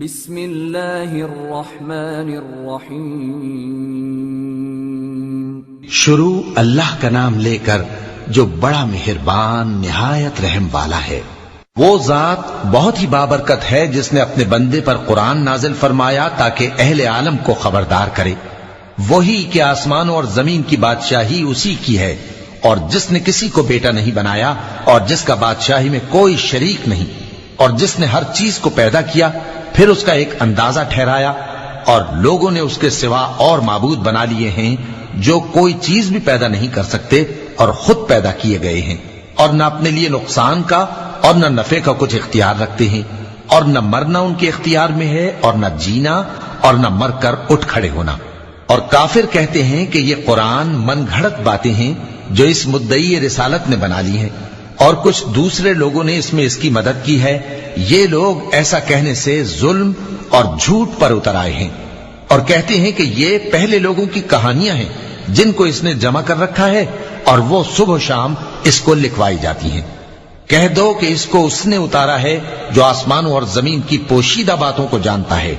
بسم اللہ الرحمن الرحیم۔ شروع اللہ کا نام لے کر جو بڑا مہربان نہایت رحم والا ہے۔ وہ ذات بہت ہی بابرکت ہے جس نے اپنے بندے پر قرآن نازل فرمایا تاکہ اہل عالم کو خبردار کرے۔ وہی کہ آسمانوں اور زمین کی بادشاہی اسی کی ہے، اور جس نے کسی کو بیٹا نہیں بنایا اور جس کا بادشاہی میں کوئی شریک نہیں، اور جس نے ہر چیز کو پیدا کیا پھر اس کا ایک اندازہ ٹھہرایا، اور لوگوں نے اس کے سوا اور معبود بنا لیے ہیں جو کوئی چیز بھی پیدا نہیں کر سکتے اور خود پیدا کیے گئے ہیں، اور نہ اپنے لیے نقصان کا اور نہ نفع کا کچھ اختیار رکھتے ہیں، اور نہ مرنا ان کے اختیار میں ہے اور نہ جینا اور نہ مر کر اٹھ کھڑے ہونا۔ اور کافر کہتے ہیں کہ یہ قرآن من گھڑت باتیں ہیں جو اس مدعی رسالت نے بنا لی ہیں، اور کچھ دوسرے لوگوں نے اس میں اس کی مدد کی ہے۔ یہ لوگ ایسا کہنے سے ظلم اور جھوٹ پر اتر آئے ہیں، اور کہتے ہیں کہ یہ پہلے لوگوں کی کہانیاں ہیں جن کو اس نے جمع کر رکھا ہے، اور وہ صبح و شام اس کو لکھوائی جاتی ہیں۔ کہہ دو کہ اس کو اس نے اتارا ہے جو آسمانوں اور زمین کی پوشیدہ باتوں کو جانتا ہے،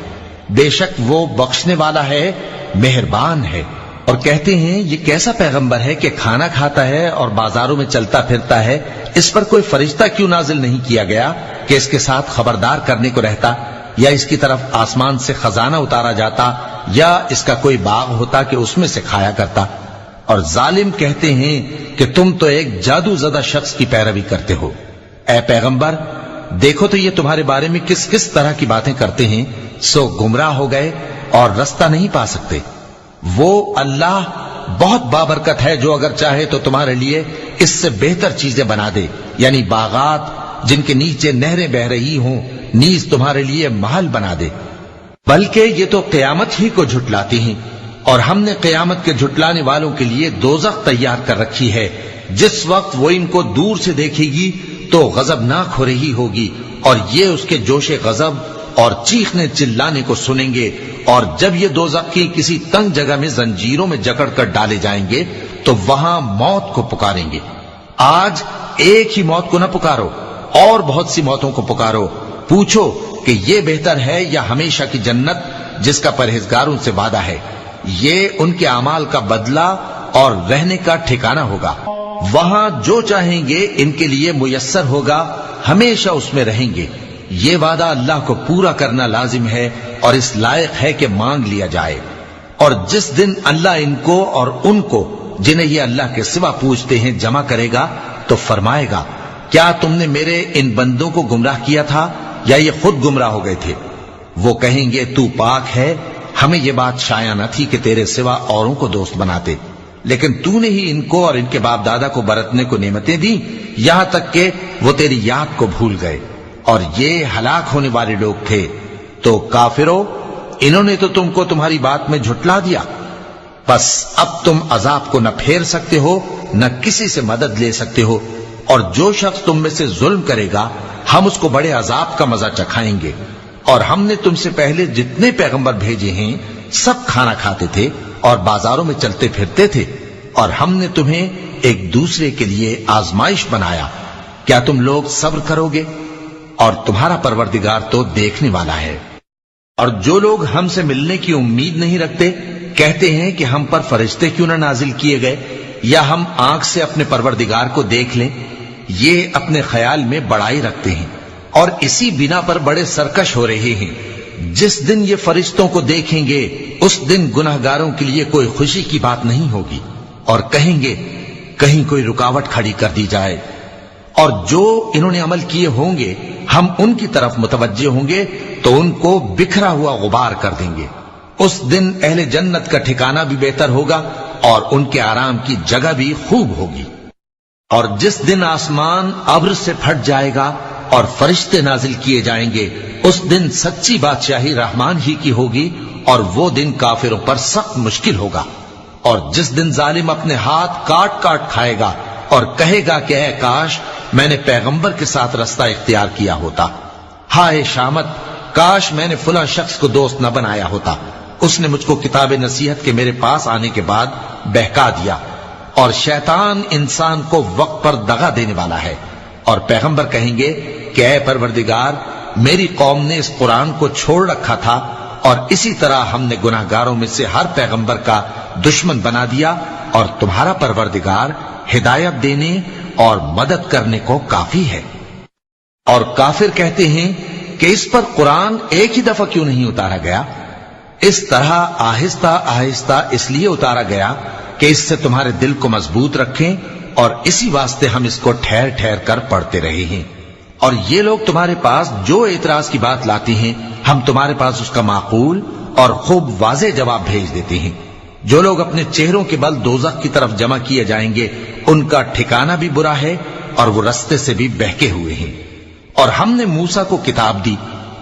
بے شک وہ بخشنے والا ہے، مہربان ہے۔ اور کہتے ہیں یہ کیسا پیغمبر ہے کہ کھانا کھاتا ہے اور بازاروں میں چلتا پھرتا ہے، اس پر کوئی فرشتہ کیوں نازل نہیں کیا گیا کہ اس کے ساتھ خبردار کرنے کو رہتا، یا اس کی طرف آسمان سے خزانہ اتارا جاتا، یا اس کا کوئی باغ ہوتا کہ اس میں سے کھایا کرتا۔ اور ظالم کہتے ہیں کہ تم تو ایک جادو زدہ شخص کی پیروی کرتے ہو۔ اے پیغمبر دیکھو تو یہ تمہارے بارے میں کس کس طرح کی باتیں کرتے ہیں، سو گمراہ ہو گئے اور رستہ نہیں پا سکتے۔ وہ اللہ بہت بابرکت ہے جو اگر چاہے تو تمہارے لیے اس سے بہتر چیزیں بنا دے، یعنی باغات جن کے نیچے نہریں بہ رہی ہوں، نیز تمہارے لیے محل بنا دے۔ بلکہ یہ تو قیامت ہی کو جھٹلاتی ہیں، اور ہم نے قیامت کے جھٹلانے والوں کے لیے دوزخ تیار کر رکھی ہے، جس وقت وہ ان کو دور سے دیکھے گی تو غضبناک ہو رہی ہوگی، اور یہ اس کے جوش غضب اور چیخنے چلانے کو سنیں گے۔ اور جب یہ دوزخ کی کسی تنگ جگہ میں زنجیروں میں جکڑ کر ڈالے جائیں گے تو وہاں موت کو پکاریں گے۔ آج ایک ہی موت کو نہ پکارو، اور بہت سی موتوں کو پکارو، پوچھو کہ یہ بہتر ہے یا ہمیشہ کی جنت جس کا پرہیزگاروں سے وعدہ ہے۔ یہ ان کے اعمال کا بدلہ اور رہنے کا ٹھکانہ ہوگا، وہاں جو چاہیں گے ان کے لیے میسر ہوگا، ہمیشہ اس میں رہیں گے۔ یہ وعدہ اللہ کو پورا کرنا لازم ہے اور اس لائق ہے کہ مانگ لیا جائے۔ اور جس دن اللہ ان کو اور ان کو جنہیں یہ اللہ کے سوا پوچھتے ہیں جمع کرے گا تو فرمائے گا، کیا تم نے میرے ان بندوں کو گمراہ کیا تھا یا یہ خود گمراہ ہو گئے تھے؟ وہ کہیں گے تو پاک ہے، ہمیں یہ بات شایع نہ تھی کہ تیرے سوا اوروں کو دوست بناتے، لیکن تو نے ہی ان کو اور ان کے باپ دادا کو برتنے کو نعمتیں دی، یہاں تک کہ وہ تیری یاد کو بھول گئے، اور یہ ہلاک ہونے والے لوگ تھے۔ تو کافرو، انہوں نے تو تم کو تمہاری بات میں جھٹلا دیا، بس اب تم عذاب کو نہ پھیر سکتے ہو نہ کسی سے مدد لے سکتے ہو، اور جو شخص تم میں سے ظلم کرے گا ہم اس کو بڑے عذاب کا مزہ چکھائیں گے۔ اور ہم نے تم سے پہلے جتنے پیغمبر بھیجے ہیں سب کھانا کھاتے تھے اور بازاروں میں چلتے پھرتے تھے، اور ہم نے تمہیں ایک دوسرے کے لیے آزمائش بنایا، کیا تم لوگ صبر کرو گے؟ اور تمہارا پروردگار تو دیکھنے والا ہے۔ اور جو لوگ ہم سے ملنے کی امید نہیں رکھتے کہتے ہیں کہ ہم پر فرشتے کیوں نہ نازل کیے گئے، یا ہم آنکھ سے اپنے پروردگار کو دیکھ لیں۔ یہ اپنے خیال میں بڑائی رکھتے ہیں اور اسی بنا پر بڑے سرکش ہو رہے ہیں۔ جس دن یہ فرشتوں کو دیکھیں گے اس دن گناہگاروں کے لیے کوئی خوشی کی بات نہیں ہوگی، اور کہیں گے کہیں کوئی رکاوٹ کھڑی کر دی جائے۔ اور جو انہوں نے عمل کیے ہوں گے ہم ان کی طرف متوجہ ہوں گے تو ان کو بکھرا ہوا غبار کر دیں گے۔ اس دن اہل جنت کا ٹھکانہ بھی بہتر ہوگا اور ان کے آرام کی جگہ بھی خوب ہوگی۔ اور جس دن آسمان ابر سے پھٹ جائے گا اور فرشتے نازل کیے جائیں گے اس دن سچی بادشاہی رحمان ہی کی ہوگی، اور وہ دن کافروں پر سخت مشکل ہوگا۔ اور جس دن ظالم اپنے ہاتھ کاٹ کاٹ کھائے گا اور کہے گا کہ اے کاش میں نے پیغمبر کے ساتھ رستہ اختیار کیا ہوتا، ہائے شامت کاش میں نے فلاں شخص کو دوست نہ بنایا ہوتا، اس نے مجھ کو کتاب نصیحت کے میرے پاس آنے کے بعد بہکا دیا۔ اور شیطان انسان کو وقت پر دغا دینے والا ہے، اور پیغمبر کہیں گے کہ اے پروردگار میری قوم نے اس قرآن کو چھوڑ رکھا تھا اور اسی طرح ہم نے گناہگاروں میں سے ہر پیغمبر کا دشمن بنا دیا، اور تمہارا پروردگار ہدایت دینے اور مدد کرنے کو کافی ہے۔ اور کافر کہتے ہیں کہ اس پر قرآن ایک ہی دفعہ کیوں نہیں اتارا گیا؟ اس طرح آہستہ آہستہ اس لیے اتارا گیا کہ اس سے تمہارے دل کو مضبوط رکھیں، اور اسی واسطے ہم اس کو ٹھہر ٹھہر کر پڑھتے رہے ہیں۔ اور یہ لوگ تمہارے پاس جو اعتراض کی بات لاتے ہیں، ہم تمہارے پاس اس کا معقول اور خوب واضح جواب بھیج دیتے ہیں۔ جو لوگ اپنے چہروں کے بل دوزخ کی طرف جمع کیے جائیں گے، ان کا ٹھکانہ بھی برا ہے اور وہ رستے سے بھی بہکے ہوئے ہیں۔ اور ہم نے موسیٰ کو کتاب دی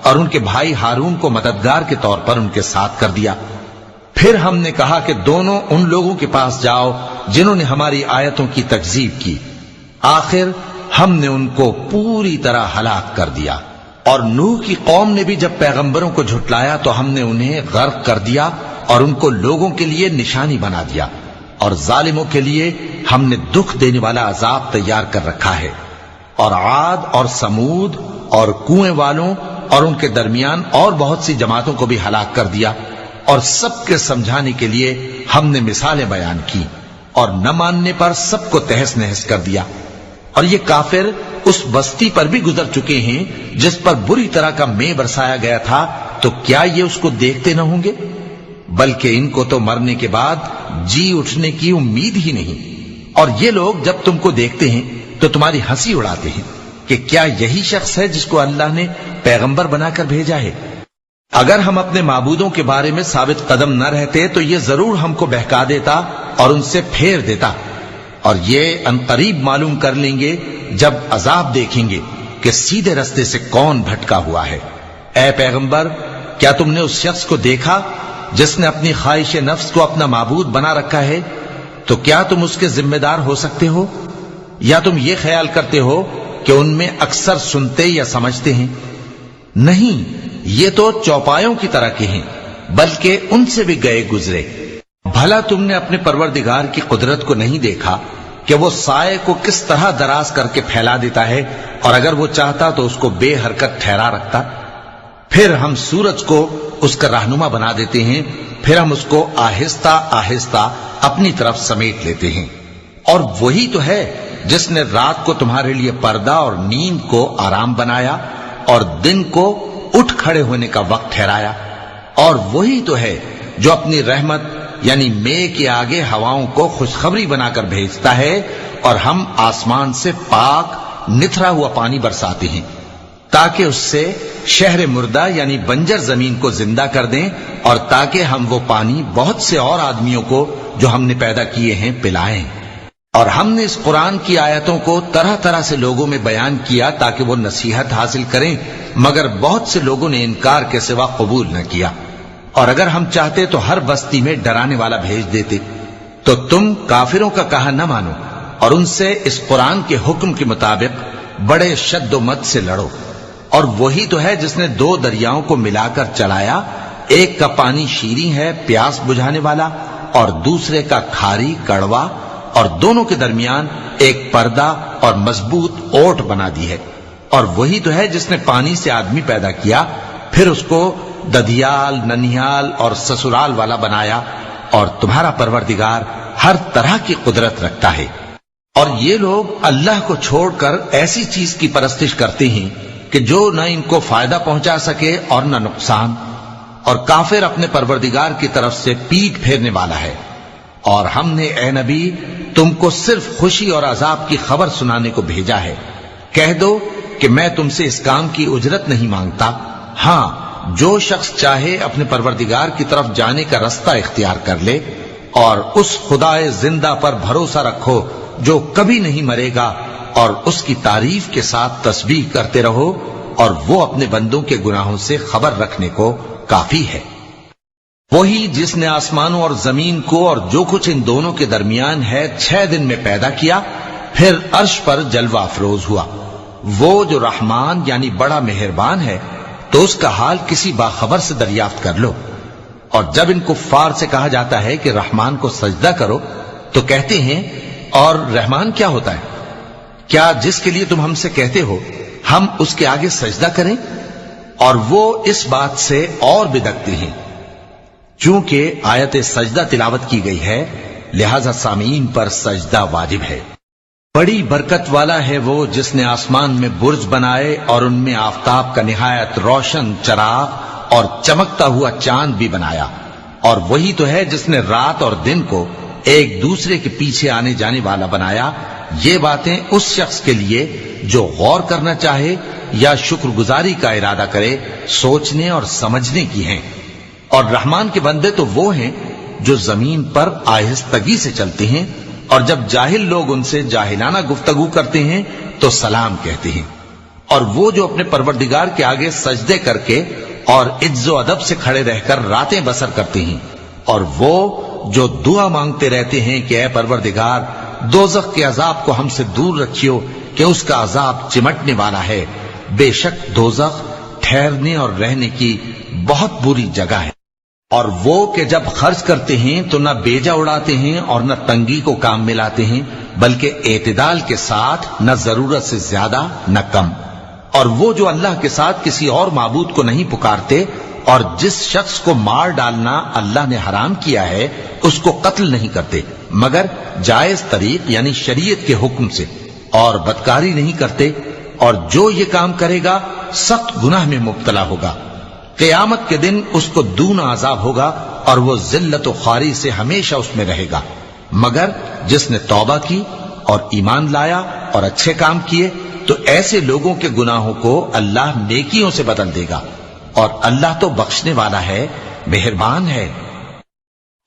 اور ان کے بھائی ہارون کو مددگار کے طور پر ان کے ساتھ کر دیا۔ پھر ہم نے کہا کہ دونوں ان لوگوں کے پاس جاؤ جنہوں نے ہماری آیتوں کی تکذیب کی، آخر ہم نے ان کو پوری طرح ہلاک کر دیا۔ اور نوح کی قوم نے بھی جب پیغمبروں کو جھٹلایا تو ہم نے انہیں غرق کر دیا اور ان کو لوگوں کے لیے نشانی بنا دیا، اور ظالموں کے لیے ہم نے دکھ دینے والا عذاب تیار کر رکھا ہے۔ اور عاد اور سمود اور کنویں والوں اور ان کے درمیان اور بہت سی جماعتوں کو بھی ہلاک کر دیا، اور سب کے سمجھانے کے لیے ہم نے مثالیں بیان کی، اور نہ ماننے پر سب کو تہس نہس کر دیا۔ اور یہ کافر اس بستی پر بھی گزر چکے ہیں جس پر بری طرح کا مے برسایا گیا تھا، تو کیا یہ اس کو دیکھتے نہ ہوں گے؟ بلکہ ان کو تو مرنے کے بعد جی اٹھنے کی امید ہی نہیں۔ اور یہ لوگ جب تم کو دیکھتے ہیں تو تمہاری ہنسی اڑاتے ہیں کہ کیا یہی شخص ہے جس کو اللہ نے پیغمبر بنا کر بھیجا ہے؟ اگر ہم اپنے معبودوں کے بارے میں ثابت قدم نہ رہتے تو یہ ضرور ہم کو بہکا دیتا اور ان سے پھیر دیتا، اور یہ عنقریب معلوم کر لیں گے جب عذاب دیکھیں گے کہ سیدھے رستے سے کون بھٹکا ہوا ہے۔ اے پیغمبر، کیا تم نے اس شخص کو دیکھا جس نے اپنی خواہش نفس کو اپنا معبود بنا رکھا ہے؟ تو کیا تم اس کے ذمہ دار ہو سکتے ہو؟ یا تم یہ خیال کرتے ہو کہ ان میں اکثر سنتے یا سمجھتے ہیں؟ نہیں، یہ تو چوپایوں کی طرح کے ہیں، بلکہ ان سے بھی گئے گزرے۔ بھلا تم نے اپنے پروردگار کی قدرت کو نہیں دیکھا کہ وہ سائے کو کس طرح دراز کر کے پھیلا دیتا ہے، اور اگر وہ چاہتا تو اس کو بے حرکت ٹھہرا رکھتا؟ پھر ہم سورج کو اس کا رہنما بنا دیتے ہیں، پھر ہم اس کو آہستہ آہستہ اپنی طرف سمیٹ لیتے ہیں۔ اور وہی تو ہے جس نے رات کو تمہارے لیے پردہ اور نیند کو آرام بنایا اور دن کو اٹھ کھڑے ہونے کا وقت ٹھہرایا۔ اور وہی تو ہے جو اپنی رحمت یعنی مے کے آگے ہواؤں کو خوشخبری بنا کر بھیجتا ہے، اور ہم آسمان سے پاک نتھرا ہوا پانی برساتے ہیں تاکہ اس سے شہر مردہ یعنی بنجر زمین کو زندہ کر دیں، اور تاکہ ہم وہ پانی بہت سے اور آدمیوں کو جو ہم نے پیدا کیے ہیں پلائیں۔ اور ہم نے اس قرآن کی آیتوں کو طرح طرح سے لوگوں میں بیان کیا تاکہ وہ نصیحت حاصل کریں، مگر بہت سے لوگوں نے انکار کے سوا قبول نہ کیا۔ اور اگر ہم چاہتے تو ہر بستی میں ڈرانے والا بھیج دیتے، تو تم کافروں کا کہا نہ مانو اور ان سے اس قرآن کے حکم کے مطابق بڑے شد و مت سے لڑو۔ اور وہی تو ہے جس نے دو دریاؤں کو ملا کر چلایا، ایک کا پانی شیریں ہے پیاس بجھانے والا، اور دوسرے کا کھاری کڑوا، اور دونوں کے درمیان ایک پردہ اور مضبوط اوٹ بنا دی ہے۔ اور وہی تو ہے جس نے پانی سے آدمی پیدا کیا، پھر اس کو ددیال، ننیال اور سسرال والا بنایا، اور تمہارا پروردگار ہر طرح کی قدرت رکھتا ہے۔ اور یہ لوگ اللہ کو چھوڑ کر ایسی چیز کی پرستش کرتے ہیں کہ جو نہ ان کو فائدہ پہنچا سکے اور نہ نقصان، اور کافر اپنے پروردگار کی طرف سے پیٹ پھیرنے والا ہے۔ اور ہم نے اے نبی تم کو صرف خوشی اور عذاب کی خبر سنانے کو بھیجا ہے۔ کہہ دو کہ میں تم سے اس کام کی اجرت نہیں مانگتا، ہاں جو شخص چاہے اپنے پروردگار کی طرف جانے کا رستہ اختیار کر لے، اور اس خدائے زندہ پر بھروسہ رکھو جو کبھی نہیں مرے گا، اور اس کی تعریف کے ساتھ تسبیح کرتے رہو، اور وہ اپنے بندوں کے گناہوں سے خبر رکھنے کو کافی ہے۔ وہی جس نے آسمانوں اور زمین کو اور جو کچھ ان دونوں کے درمیان ہے 6 دن میں پیدا کیا، پھر عرش پر جلوہ افروز ہوا۔ وہ جو رحمان یعنی بڑا مہربان ہے، تو اس کا حال کسی باخبر سے دریافت کر لو۔ اور جب ان کفار سے کہا جاتا ہے کہ رحمان کو سجدہ کرو، تو کہتے ہیں اور رحمان کیا ہوتا ہے؟ کیا جس کے لیے تم ہم سے کہتے ہو ہم اس کے آگے سجدہ کریں؟ اور وہ اس بات سے اور بدکتے ہیں چونکہ آیت سجدہ تلاوت کی گئی ہے لہذا سامعین پر سجدہ واجب ہے۔ بڑی برکت والا ہے وہ جس نے آسمان میں برج بنائے اور ان میں آفتاب کا نہایت روشن چراغ اور چمکتا ہوا چاند بھی بنایا، اور وہی تو ہے جس نے رات اور دن کو ایک دوسرے کے پیچھے آنے جانے والا بنایا۔ یہ باتیں اس شخص کے لیے جو غور کرنا چاہے یا شکر گزاری کا ارادہ کرے سوچنے اور سمجھنے کی ہیں۔ اور رحمان کے بندے تو وہ ہیں جو زمین پر آہستگی سے چلتے ہیں، اور جب جاہل لوگ ان سے جاہلانہ گفتگو کرتے ہیں تو سلام کہتے ہیں۔ اور وہ جو اپنے پروردگار کے آگے سجدے کر کے اور عز و ادب سے کھڑے رہ کر راتیں بسر کرتے ہیں، اور وہ جو دعا مانگتے رہتے ہیں کہ اے پروردگار دوزخ کے عذاب کو ہم سے دور رکھیو کہ اس کا عذاب چمٹنے والا ہے، بے شک دوزخ ٹھہرنے اور رہنے کی بہت بری جگہ ہے۔ اور وہ کہ جب خرچ کرتے ہیں تو نہ بیجا اڑاتے ہیں اور نہ تنگی کو کام میں لاتے ہیں، بلکہ اعتدال کے ساتھ، نہ ضرورت سے زیادہ نہ کم۔ اور وہ جو اللہ کے ساتھ کسی اور معبود کو نہیں پکارتے، اور جس شخص کو مار ڈالنا اللہ نے حرام کیا ہے اس کو قتل نہیں کرتے مگر جائز طریق یعنی شریعت کے حکم سے، اور بدکاری نہیں کرتے، اور جو یہ کام کرے گا سخت گناہ میں مبتلا ہوگا۔ قیامت کے دن اس کو دونا عذاب ہوگا اور وہ ذلت و خواری سے ہمیشہ اس میں رہے گا، مگر جس نے توبہ کی اور ایمان لایا اور اچھے کام کیے تو ایسے لوگوں کے گناہوں کو اللہ نیکیوں سے بدل دے گا، اور اللہ تو بخشنے والا ہے، مہربان ہے۔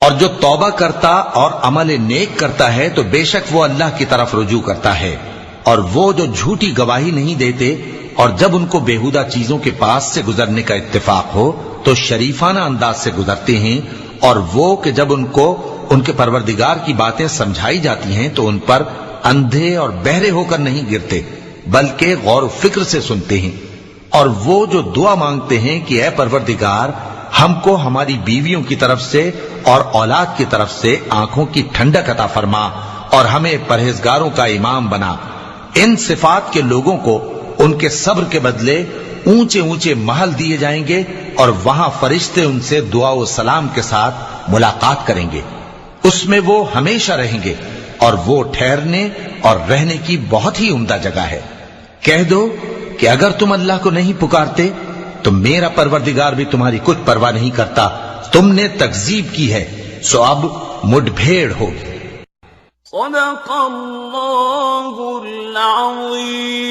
اور جو توبہ کرتا اور عمل نیک کرتا ہے تو بے شک وہ اللہ کی طرف رجوع کرتا ہے۔ اور وہ جو جھوٹی گواہی نہیں دیتے اور جب ان کو بےہودہ چیزوں کے پاس سے گزرنے کا اتفاق ہو تو شریفانہ انداز سے گزرتے ہیں، اور وہ کہ جب ان کو ان کے پروردگار کی باتیں سمجھائی جاتی ہیں تو ان پر اندھے اور بہرے ہو کر نہیں گرتے بلکہ غور و فکر سے سنتے ہیں۔ اور وہ جو دعا مانگتے ہیں کہ اے پروردگار ہم کو ہماری بیویوں کی طرف سے اور اولاد کی طرف سے آنکھوں کی ٹھنڈک عطا فرما اور ہمیں پرہیزگاروں کا امام بنا، ان صفات کے لوگوں کو ان کے صبر کے بدلے اونچے اونچے محل دیے جائیں گے، اور وہاں فرشتے ان سے دعا و سلام کے ساتھ ملاقات کریں گے، اس میں وہ ہمیشہ رہیں گے، اور وہ ٹھہرنے اور رہنے کی بہت ہی عمدہ جگہ ہے۔ کہہ دو کہ اگر تم اللہ کو نہیں پکارتے تو میرا پروردگار بھی تمہاری کچھ پرواہ نہیں کرتا، تم نے تکذیب کی ہے سو اب مڈ بھیڑ ہوگی۔ صدق اللہ العظیم۔